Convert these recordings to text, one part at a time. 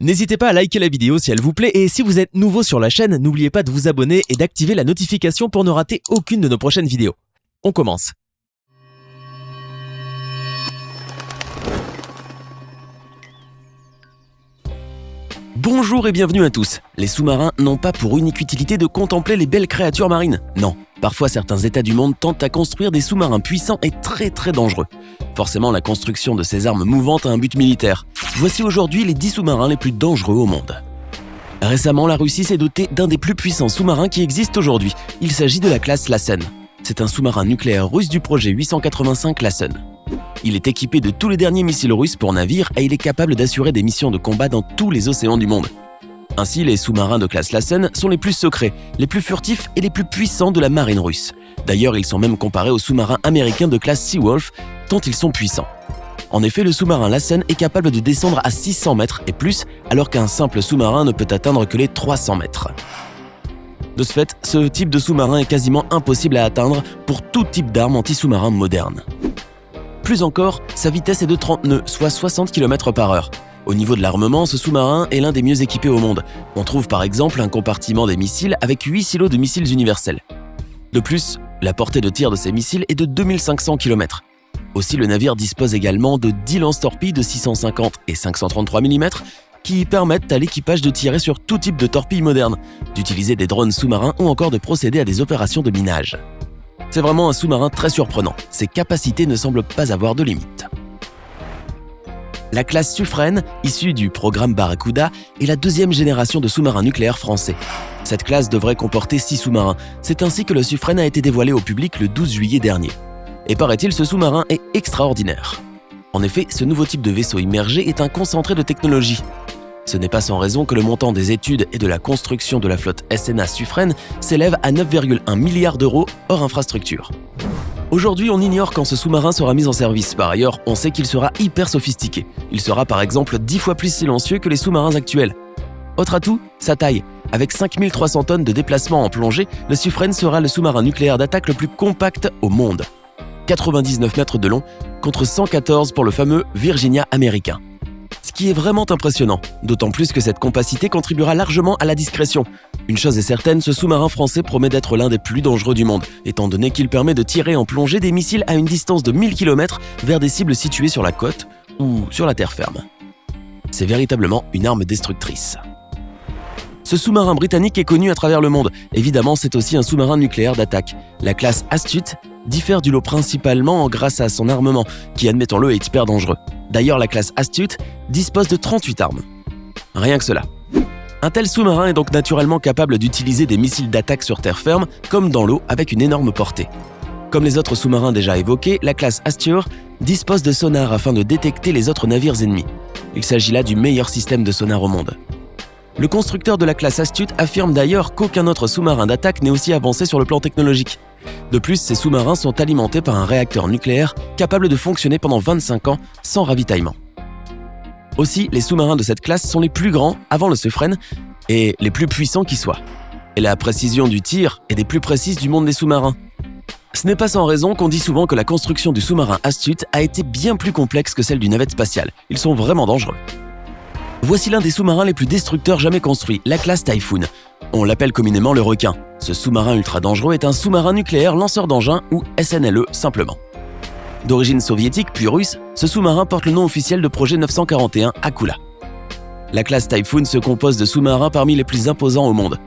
N'hésitez pas à liker la vidéo si elle vous plaît et si vous êtes nouveau sur la chaîne, n'oubliez pas de vous abonner et d'activer la notification pour ne rater aucune de nos prochaines vidéos. On commence. Bonjour et bienvenue à tous. Les sous-marins n'ont pas pour unique utilité de contempler les belles créatures marines. Non, parfois certains États du monde tentent à construire des sous-marins puissants et très dangereux. Forcément, la construction de ces armes mouvantes a un but militaire. Voici aujourd'hui les 10 sous-marins les plus dangereux au monde. Récemment, la Russie s'est dotée d'un des plus puissants sous-marins qui existent aujourd'hui. Il s'agit de la classe Lassen. C'est un sous-marin nucléaire russe du projet 885 Lassen. Il est équipé de tous les derniers missiles russes pour navires et il est capable d'assurer des missions de combat dans tous les océans du monde. Ainsi, les sous-marins de classe Lassen sont les plus secrets, les plus furtifs et les plus puissants de la marine russe. D'ailleurs, ils sont même comparés aux sous-marins américains de classe Seawolf, tant ils sont puissants. En effet, le sous-marin Lassen est capable de descendre à 600 mètres et plus, alors qu'un simple sous-marin ne peut atteindre que les 300 mètres. De ce fait, ce type de sous-marin est quasiment impossible à atteindre pour tout type d'armes anti-sous-marins modernes. Plus encore, sa vitesse est de 30 nœuds, soit 60 km/h. Au niveau de l'armement, ce sous-marin est l'un des mieux équipés au monde. On trouve par exemple un compartiment des missiles avec 8 silos de missiles universels. De plus, la portée de tir de ces missiles est de 2500 km. Aussi, le navire dispose également de 10 lance-torpilles de 650 et 533 mm qui permettent à l'équipage de tirer sur tout type de torpilles modernes, d'utiliser des drones sous-marins ou encore de procéder à des opérations de minage. C'est vraiment un sous-marin très surprenant. Ses capacités ne semblent pas avoir de limite. La classe Suffren, issue du programme Barracuda, est la deuxième génération de sous-marins nucléaires français. Cette classe devrait comporter 6 sous-marins. C'est ainsi que le Suffren a été dévoilé au public le 12 juillet dernier. Et paraît-il, ce sous-marin est extraordinaire. En effet, ce nouveau type de vaisseau immergé est un concentré de technologie. Ce n'est pas sans raison que le montant des études et de la construction de la flotte SNA Suffren s'élève à 9,1 milliards d'euros hors infrastructure. Aujourd'hui, on ignore quand ce sous-marin sera mis en service. Par ailleurs, on sait qu'il sera hyper sophistiqué. Il sera par exemple 10 fois plus silencieux que les sous-marins actuels. Autre atout, sa taille. Avec 5300 tonnes de déplacement en plongée, le Suffren sera le sous-marin nucléaire d'attaque le plus compact au monde. 99 mètres de long contre 114 pour le fameux Virginia américain. Ce qui est vraiment impressionnant, d'autant plus que cette compacité contribuera largement à la discrétion. Une chose est certaine, ce sous-marin français promet d'être l'un des plus dangereux du monde, étant donné qu'il permet de tirer en plongée des missiles à une distance de 1000 km vers des cibles situées sur la côte ou sur la terre ferme. C'est véritablement une arme destructrice. Ce sous-marin britannique est connu à travers le monde. Évidemment, c'est aussi un sous-marin nucléaire d'attaque. La classe Astute diffère du lot principalement grâce à son armement, qui, admettons-le, est hyper dangereux. D'ailleurs, la classe Astute dispose de 38 armes. Rien que cela. Un tel sous-marin est donc naturellement capable d'utiliser des missiles d'attaque sur terre ferme, comme dans l'eau, avec une énorme portée. Comme les autres sous-marins déjà évoqués, la classe Astur dispose de sonar afin de détecter les autres navires ennemis. Il s'agit là du meilleur système de sonar au monde. Le constructeur de la classe Astute affirme d'ailleurs qu'aucun autre sous-marin d'attaque n'est aussi avancé sur le plan technologique. De plus, ces sous-marins sont alimentés par un réacteur nucléaire capable de fonctionner pendant 25 ans sans ravitaillement. Aussi, les sous-marins de cette classe sont les plus grands avant le Suffren et les plus puissants qui soient. Et la précision du tir est des plus précises du monde des sous-marins. Ce n'est pas sans raison qu'on dit souvent que la construction du sous-marin Astute a été bien plus complexe que celle d'une navette spatiale. Ils sont vraiment dangereux. Voici l'un des sous-marins les plus destructeurs jamais construits, la classe Typhoon. On l'appelle communément le requin. Ce sous-marin ultra dangereux est un sous-marin nucléaire lanceur d'engins ou SNLE simplement. D'origine soviétique puis russe, ce sous-marin porte le nom officiel de projet 941 Akula. La classe Typhoon se compose de sous-marins parmi les plus imposants au monde.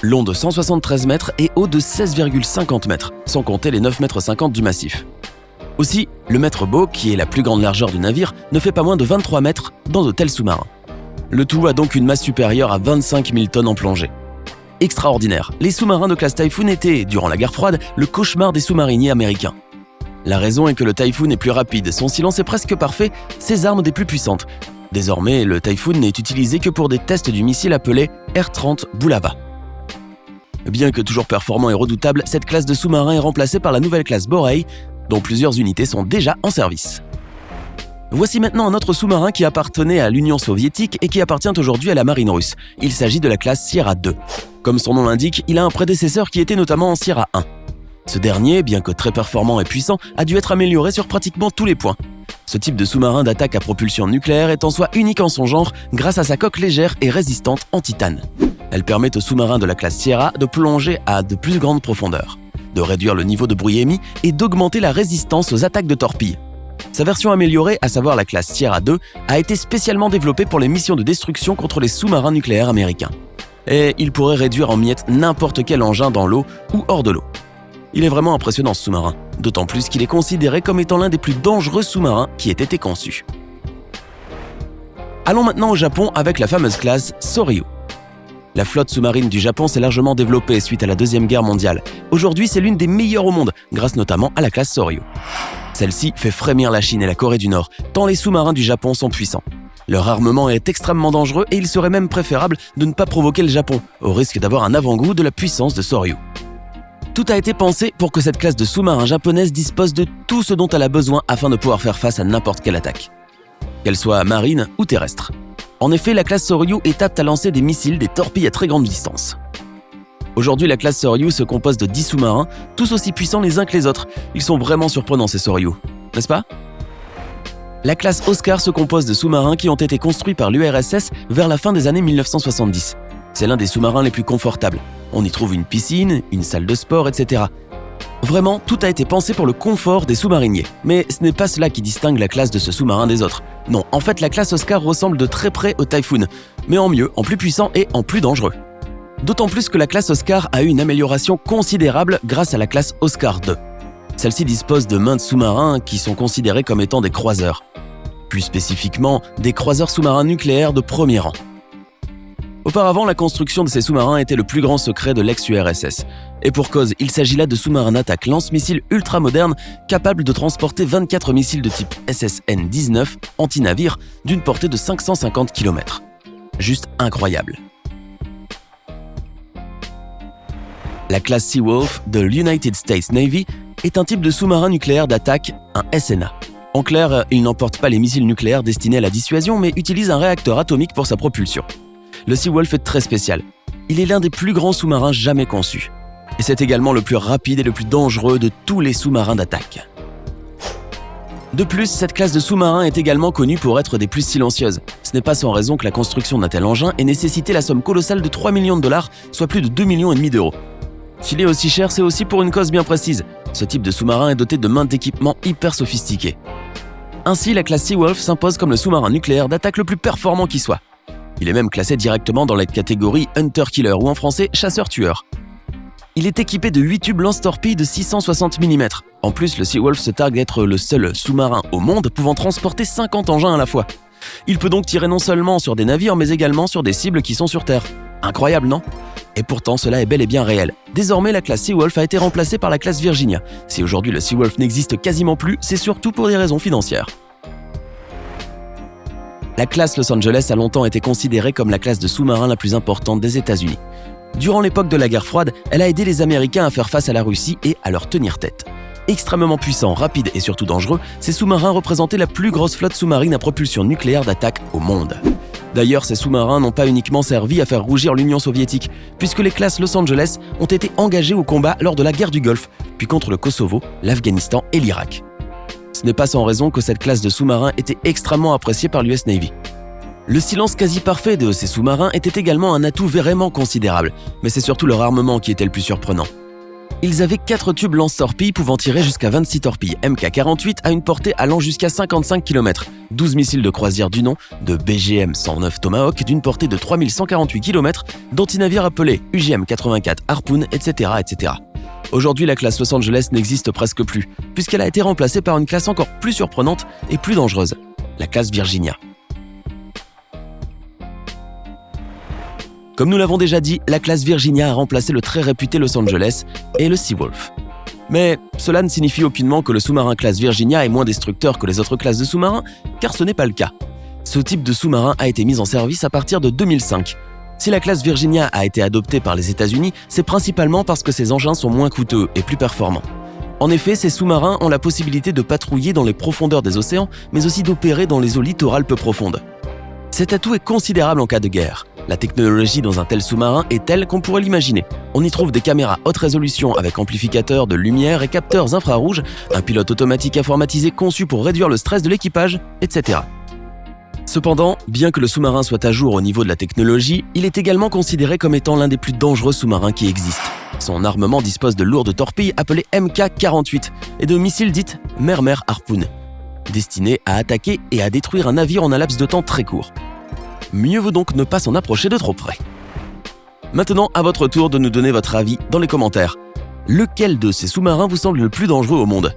Long de 173 mètres et haut de 16,50 mètres, sans compter les 9,50 mètres du massif. Aussi, le maître beau, qui est la plus grande largeur du navire, ne fait pas moins de 23 mètres dans de tels sous-marins. Le tout a donc une masse supérieure à 25 000 tonnes en plongée. Extraordinaire, les sous-marins de classe Typhoon étaient, durant la guerre froide, le cauchemar des sous-mariniers américains. La raison est que le Typhoon est plus rapide, son silence est presque parfait, ses armes des plus puissantes. Désormais, le Typhoon n'est utilisé que pour des tests du missile appelé R-30 Bulava. Bien que toujours performant et redoutable, cette classe de sous-marins est remplacée par la nouvelle classe Borei, dont plusieurs unités sont déjà en service. Voici maintenant un autre sous-marin qui appartenait à l'Union soviétique et qui appartient aujourd'hui à la marine russe. Il s'agit de la classe Sierra 2. Comme son nom l'indique, il a un prédécesseur qui était notamment en Sierra 1. Ce dernier, bien que très performant et puissant, a dû être amélioré sur pratiquement tous les points. Ce type de sous-marin d'attaque à propulsion nucléaire est en soi unique en son genre grâce à sa coque légère et résistante en titane. Elle permet aux sous-marins de la classe Sierra de plonger à de plus grandes profondeurs, de réduire le niveau de bruit émis et d'augmenter la résistance aux attaques de torpilles. Sa version améliorée, à savoir la classe Sierra 2, a été spécialement développée pour les missions de destruction contre les sous-marins nucléaires américains. Et il pourrait réduire en miettes n'importe quel engin dans l'eau ou hors de l'eau. Il est vraiment impressionnant ce sous-marin, d'autant plus qu'il est considéré comme étant l'un des plus dangereux sous-marins qui ait été conçu. Allons maintenant au Japon avec la fameuse classe Soryu. La flotte sous-marine du Japon s'est largement développée suite à la Deuxième Guerre mondiale. Aujourd'hui, c'est l'une des meilleures au monde, grâce notamment à la classe Soryu. Celle-ci fait frémir la Chine et la Corée du Nord, tant les sous-marins du Japon sont puissants. Leur armement est extrêmement dangereux et il serait même préférable de ne pas provoquer le Japon, au risque d'avoir un avant-goût de la puissance de Soryu. Tout a été pensé pour que cette classe de sous-marins japonaise dispose de tout ce dont elle a besoin afin de pouvoir faire face à n'importe quelle attaque, qu'elle soit marine ou terrestre. En effet, la classe Soryu est apte à lancer des missiles, des torpilles à très grande distance. Aujourd'hui, la classe Soryu se compose de 10 sous-marins, tous aussi puissants les uns que les autres. Ils sont vraiment surprenants ces Soryu, n'est-ce pas ? La classe Oscar se compose de sous-marins qui ont été construits par l'URSS vers la fin des années 1970. C'est l'un des sous-marins les plus confortables. On y trouve une piscine, une salle de sport, etc. Vraiment, tout a été pensé pour le confort des sous-mariniers. Mais ce n'est pas cela qui distingue la classe de ce sous-marin des autres. Non, en fait, la classe Oscar ressemble de très près au Typhoon, mais en mieux, en plus puissant et en plus dangereux. D'autant plus que la classe Oscar a eu une amélioration considérable grâce à la classe Oscar 2. Celle-ci dispose de maintes sous-marins qui sont considérés comme étant des croiseurs. Plus spécifiquement, des croiseurs sous-marins nucléaires de premier rang. Auparavant, la construction de ces sous-marins était le plus grand secret de l'ex-URSS. Et pour cause, il s'agit là de sous-marins d'attaque lance-missiles ultra-modernes capables de transporter 24 missiles de type SSN-19 anti-navire d'une portée de 550 km. Juste incroyable. La classe Seawolf de l'United States Navy est un type de sous-marin nucléaire d'attaque, un SNA. En clair, il n'emporte pas les missiles nucléaires destinés à la dissuasion, mais utilise un réacteur atomique pour sa propulsion. Le Seawolf est très spécial. Il est l'un des plus grands sous-marins jamais conçus. Et c'est également le plus rapide et le plus dangereux de tous les sous-marins d'attaque. De plus, cette classe de sous-marins est également connue pour être des plus silencieuses. Ce n'est pas sans raison que la construction d'un tel engin ait nécessité la somme colossale de 3 millions de dollars, soit plus de 2,5 millions d'euros. S'il est aussi cher, c'est aussi pour une cause bien précise. Ce type de sous-marin est doté de maintes équipements hyper sophistiqués. Ainsi, la classe Seawolf s'impose comme le sous-marin nucléaire d'attaque le plus performant qui soit. Il est même classé directement dans la catégorie Hunter-Killer ou en français Chasseur-Tueur. Il est équipé de 8 tubes lance-torpilles de 660 mm. En plus, le Seawolf se targue d'être le seul sous-marin au monde pouvant transporter 50 engins à la fois. Il peut donc tirer non seulement sur des navires mais également sur des cibles qui sont sur Terre. Incroyable, non ? Et pourtant, cela est bel et bien réel. Désormais, la classe Seawolf a été remplacée par la classe Virginia. Si aujourd'hui le Seawolf n'existe quasiment plus, c'est surtout pour des raisons financières. La classe Los Angeles a longtemps été considérée comme la classe de sous-marins la plus importante des États-Unis. Durant l'époque de la guerre froide, elle a aidé les Américains à faire face à la Russie et à leur tenir tête. Extrêmement puissants, rapides et surtout dangereux, ces sous-marins représentaient la plus grosse flotte sous-marine à propulsion nucléaire d'attaque au monde. D'ailleurs, ces sous-marins n'ont pas uniquement servi à faire rougir l'Union soviétique, puisque les classes Los Angeles ont été engagées au combat lors de la guerre du Golfe, puis contre le Kosovo, l'Afghanistan et l'Irak. Ce n'est pas sans raison que cette classe de sous-marins était extrêmement appréciée par l'US Navy. Le silence quasi parfait de ces sous-marins était également un atout vraiment considérable, mais c'est surtout leur armement qui était le plus surprenant. Ils avaient 4 tubes lance-torpilles pouvant tirer jusqu'à 26 torpilles MK48 à une portée allant jusqu'à 55 km, 12 missiles de croisière du nom de BGM-109 Tomahawk d'une portée de 3148 km, d'antinavires appelés UGM-84 Harpoon, etc., etc. Aujourd'hui, la classe Los Angeles n'existe presque plus, puisqu'elle a été remplacée par une classe encore plus surprenante et plus dangereuse, la classe Virginia. Comme nous l'avons déjà dit, la classe Virginia a remplacé le très réputé Los Angeles et le Seawolf. Mais cela ne signifie aucunement que le sous-marin classe Virginia est moins destructeur que les autres classes de sous-marins, car ce n'est pas le cas. Ce type de sous-marin a été mis en service à partir de 2005. Si la classe Virginia a été adoptée par les États-Unis, c'est principalement parce que ses engins sont moins coûteux et plus performants. En effet, ces sous-marins ont la possibilité de patrouiller dans les profondeurs des océans, mais aussi d'opérer dans les eaux littorales peu profondes. Cet atout est considérable en cas de guerre. La technologie dans un tel sous-marin est telle qu'on pourrait l'imaginer. On y trouve des caméras haute résolution avec amplificateurs de lumière et capteurs infrarouges, un pilote automatique informatisé conçu pour réduire le stress de l'équipage, etc. Cependant, bien que le sous-marin soit à jour au niveau de la technologie, il est également considéré comme étant l'un des plus dangereux sous-marins qui existent. Son armement dispose de lourdes torpilles appelées MK-48 et de missiles dites Mermer Harpoon, destinés à attaquer et à détruire un navire en un laps de temps très court. Mieux vaut donc ne pas s'en approcher de trop près. Maintenant, à votre tour de nous donner votre avis dans les commentaires. Lequel de ces sous-marins vous semble le plus dangereux au monde ?